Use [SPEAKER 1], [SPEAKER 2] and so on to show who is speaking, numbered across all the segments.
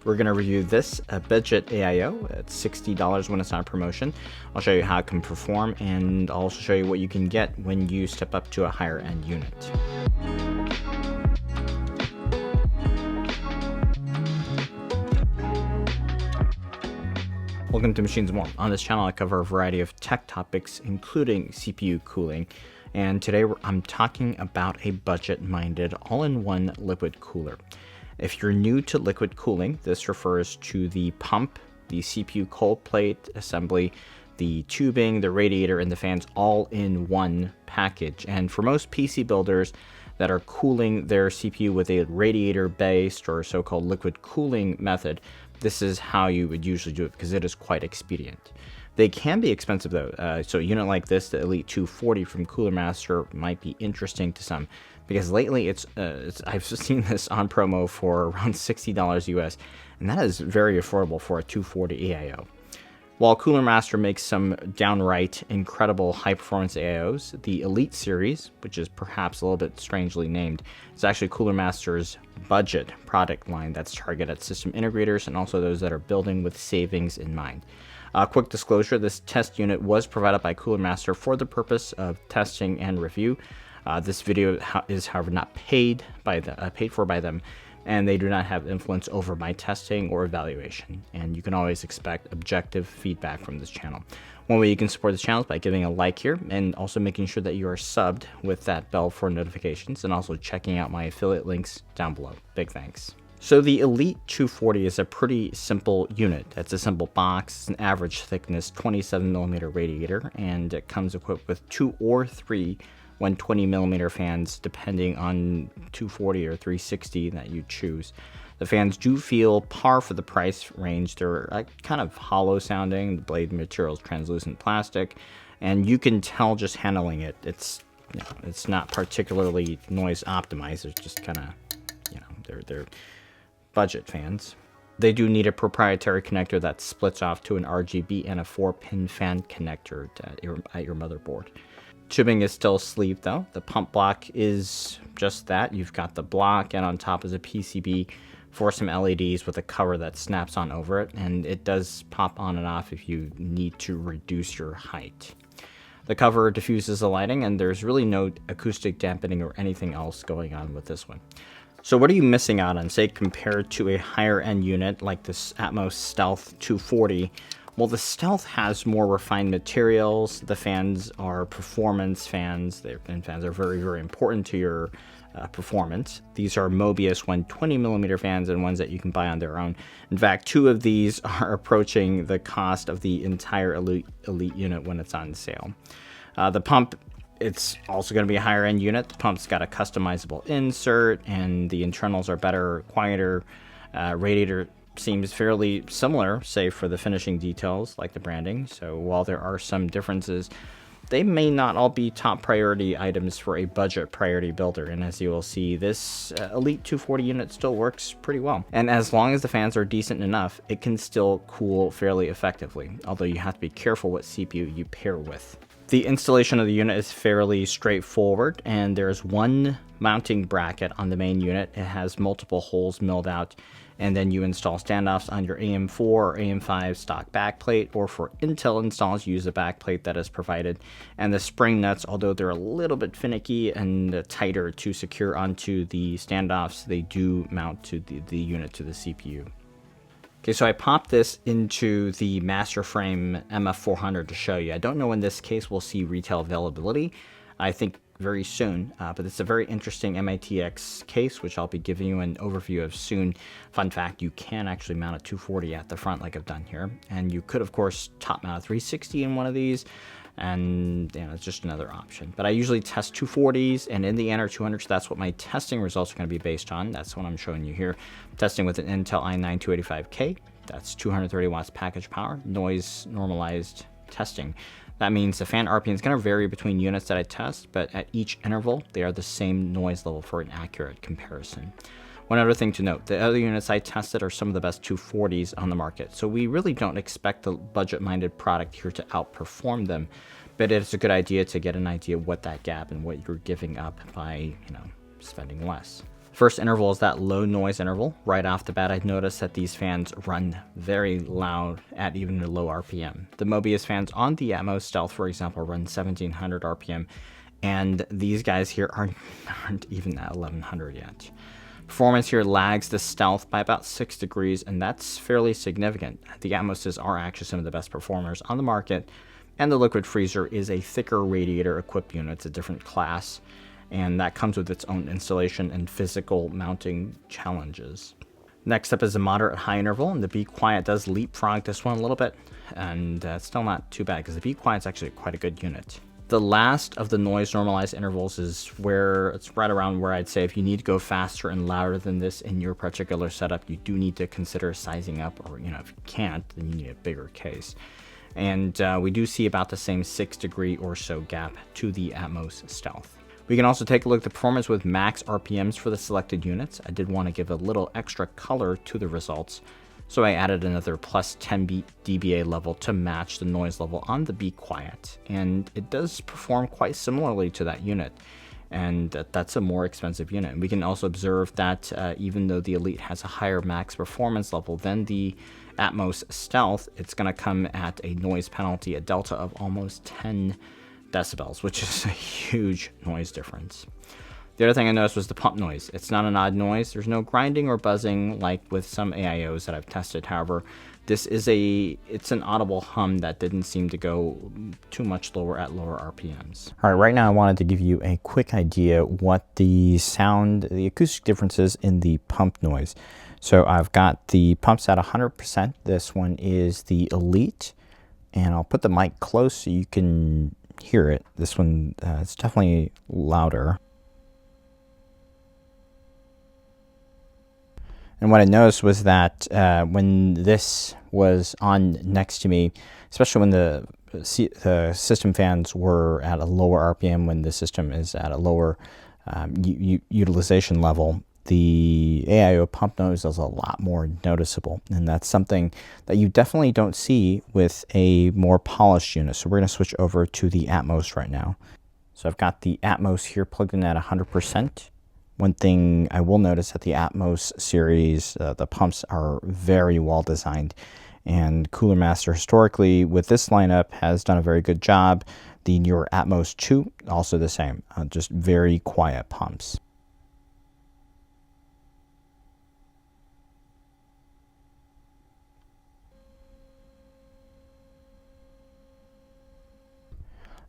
[SPEAKER 1] We're going to review this budget AIO at $60 when it's on promotion. I'll show you how it can perform, and I'll also show you what you can get when you step up to a higher end unit. Welcome to Machines and More. On this channel, I cover a variety of tech topics, including CPU cooling. And today I'm talking about a budget-minded, all-in-one liquid cooler. If you're new to liquid cooling, this refers to the pump, the CPU cold plate assembly, the tubing, the radiator, and the fans all in one package. And for most PC builders that are cooling their CPU with a radiator-based or so-called liquid cooling method, this is how you would usually do it because it is quite expedient. They can be expensive though, so a unit like this, the Elite 240 from Cooler Master, might be interesting to some because lately I've seen this on promo for around $60 US, and that is very affordable for a 240 AIO. While Cooler Master makes some downright incredible high-performance AIOs, the Elite series, which is perhaps a little bit strangely named, is actually Cooler Master's budget product line that's targeted at system integrators and also those that are building with savings in mind. Quick disclosure, this test unit was provided by Cooler Master for the purpose of testing and review. This video is, however, not paid for by them, and they do not have influence over my testing or evaluation. And you can always expect objective feedback from this channel. One way you can support this channel is by giving a like here and also making sure that you are subbed with that bell for notifications and also checking out my affiliate links down below. Big thanks. So the Elite 240 is a pretty simple unit. It's a simple box. It's an average thickness 27mm radiator, and it comes equipped with 2 or 3 120mm fans depending on 240 or 360 that you choose. The fans do feel par for the price range. They're kind of hollow sounding. The blade material is translucent plastic, and you can tell just handling it. It's not particularly noise optimized. It's just kind of, they're budget fans. They do need a proprietary connector that splits off to an RGB and a 4-pin fan connector at your motherboard. Tubing is still sleeved though. The pump block is just that. You've got the block, and on top is a PCB for some LEDs with a cover that snaps on over it, and it does pop on and off if you need to reduce your height. The cover diffuses the lighting, and there's really no acoustic dampening or anything else going on with this one. So what are you missing out on, say, compared to a higher end unit like this Atmos Stealth 240? Well, the Stealth has more refined materials. The fans are performance fans, and fans are very, very important to your performance. These are Mobius 120mm fans and ones that you can buy on their own. In fact, 2 of these are approaching the cost of the entire Elite unit when it's on sale. The pump, it's also going to be a higher end unit. The pump's got a customizable insert, and the internals are better, quieter. Radiator seems fairly similar, save for the finishing details like the branding. So while there are some differences, they may not all be top priority items for a budget priority builder. And as you will see, this Elite 240 unit still works pretty well. And as long as the fans are decent enough, it can still cool fairly effectively, although you have to be careful what CPU you pair with. The installation of the unit is fairly straightforward, and there's one mounting bracket on the main unit. It has multiple holes milled out, and then you install standoffs on your AM4 or AM5 stock backplate, or for Intel installs, use a backplate that is provided. And the spring nuts, although they're a little bit finicky and tighter to secure onto the standoffs, they do mount to the unit to the CPU. Okay, so I popped this into the Master Frame MF400 to show you. I don't know when this case will see retail availability. I think very soon, but it's a very interesting mini-itx case, which I'll be giving you an overview of soon. Fun fact, you can actually mount a 240 at the front like I've done here, and you could, of course, top mount a 360 in one of these, and it's just another option. But I usually test 240s, and in the end are 200s. That's what my testing results are going to be based on. That's what I'm showing you here. Testing with an Intel i9 285K. That's 230 watts package power, noise normalized testing. That means the fan RPM is going to vary between units that I test, but at each interval, they are the same noise level for an accurate comparison. One other thing to note, the other units I tested are some of the best 240s on the market, so we really don't expect the budget-minded product here to outperform them, but it's a good idea to get an idea of what that gap and what you're giving up by, spending less. First interval is that low noise interval. Right off the bat, I'd noticed that these fans run very loud at even a low RPM. The Mobius fans on the Atmos Stealth, for example, run 1700 RPM, and these guys here aren't even at 1100 yet. Performance here lags the Stealth by about 6 degrees, and that's fairly significant. The Atmoses are actually some of the best performers on the market, and the Liquid Freezer is a thicker radiator equipped unit. It's a different class, and that comes with its own installation and physical mounting challenges. Next up is the moderate high interval, and the Be Quiet does leapfrog this one a little bit, and it's still not too bad because the Be Quiet is actually quite a good unit. The last of the noise normalized intervals is where it's right around where I'd say if you need to go faster and louder than this in your particular setup, you do need to consider sizing up, or if you can't, then you need a bigger case. And we do see about the same 6 degree or so gap to the Atmos Stealth. We can also take a look at the performance with max RPMs for the selected units. I did want to give a little extra color to the results, so I added another plus 10 dBA level to match the noise level on the Be Quiet, and it does perform quite similarly to that unit, and that's a more expensive unit. We can also observe that even though the Elite has a higher max performance level than the Atmos Stealth, it's going to come at a noise penalty, a delta of almost 10 decibels, which is a huge noise difference. The other thing I noticed was the pump noise. It's not an odd noise. There's no grinding or buzzing like with some AIOs that I've tested. However, it's an audible hum that didn't seem to go too much lower at lower RPMs. All right, right now I wanted to give you a quick idea what the acoustic differences in the pump noise. So I've got the pumps at 100%. This one is the Elite, and I'll put the mic close so you can hear it. This one, it's definitely louder. And what I noticed was that when this was on next to me, especially when the system fans were at a lower RPM, when the system is at a lower utilization level, the AIO pump noise is a lot more noticeable. And that's something that you definitely don't see with a more polished unit. So we're going to switch over to the Atmos right now. So I've got the Atmos here plugged in at 100%. One thing I will notice at the Atmos series, the pumps are very well designed, and Cooler Master historically with this lineup has done a very good job. The newer Atmos 2, also the same, just very quiet pumps.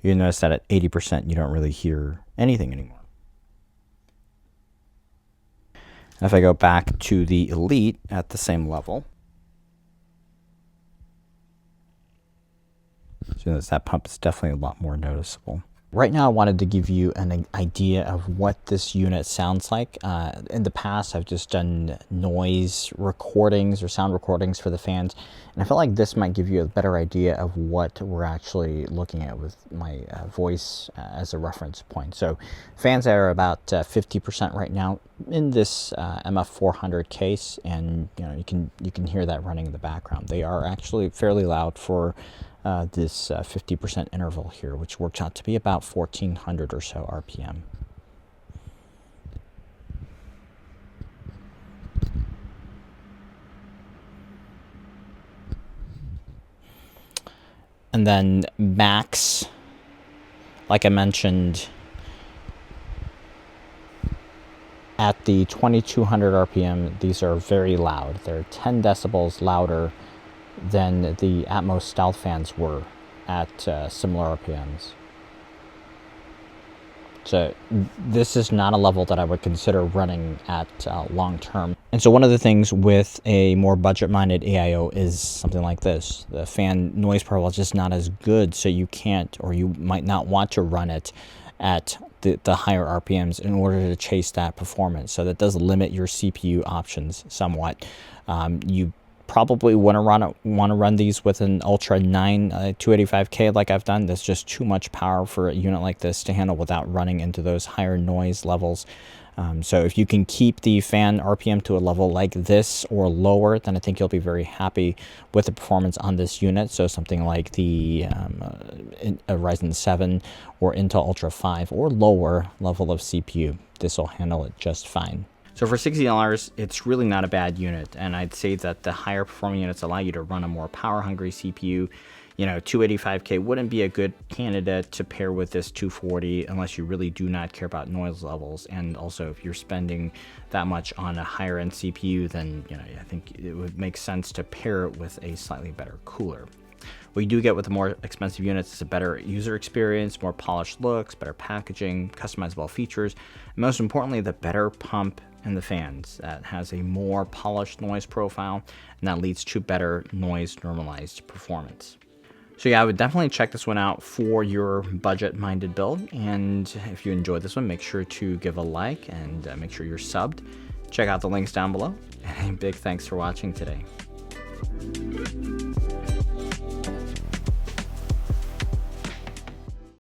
[SPEAKER 1] You notice that at 80% you don't really hear anything anymore. If I go back to the Elite at the same level, so that pump is definitely a lot more noticeable. Right now I wanted to give you an idea of what this unit sounds like. In the past I've just done noise recordings or sound recordings for the fans, and I feel like this might give you a better idea of what we're actually looking at with my voice as a reference point. So fans are about 50% right now in this MF400 case, and you can hear that running in the background. They are actually fairly loud for this 50% interval here, which works out to be about 1400 or so RPM. And then max, like I mentioned, at the 2200 RPM, these are very loud. They're 10 decibels louder than the Atmos Stealth fans were at similar RPMs. So this is not a level that I would consider running at long term. And so one of the things with a more budget-minded AIO is something like this. The fan noise profile is just not as good, so you can't, or you might not want to run it at the higher RPMs in order to chase that performance. So that does limit your CPU options somewhat. You probably want to run these with an Ultra 9 285K like I've done. That's just too much power for a unit like this to handle without running into those higher noise levels. So if you can keep the fan RPM to a level like this or lower, then I think you'll be very happy with the performance on this unit. So something like the Ryzen 7 or Intel Ultra 5 or lower level of CPU, this will handle it just fine. So for $60, it's really not a bad unit, and I'd say that the higher performing units allow you to run a more power hungry CPU. 285K wouldn't be a good candidate to pair with this 240 unless you really do not care about noise levels. And also, if you're spending that much on a higher end CPU, then I think it would make sense to pair it with a slightly better cooler. What you do get with the more expensive units is a better user experience, more polished looks, better packaging, customizable features, and most importantly, the better pump and the fans that has a more polished noise profile, and that leads to better noise normalized performance. So yeah, I would definitely check this one out for your budget-minded build. And if you enjoyed this one, make sure to give a like and make sure you're subbed. Check out the links down below. And a big thanks for watching today.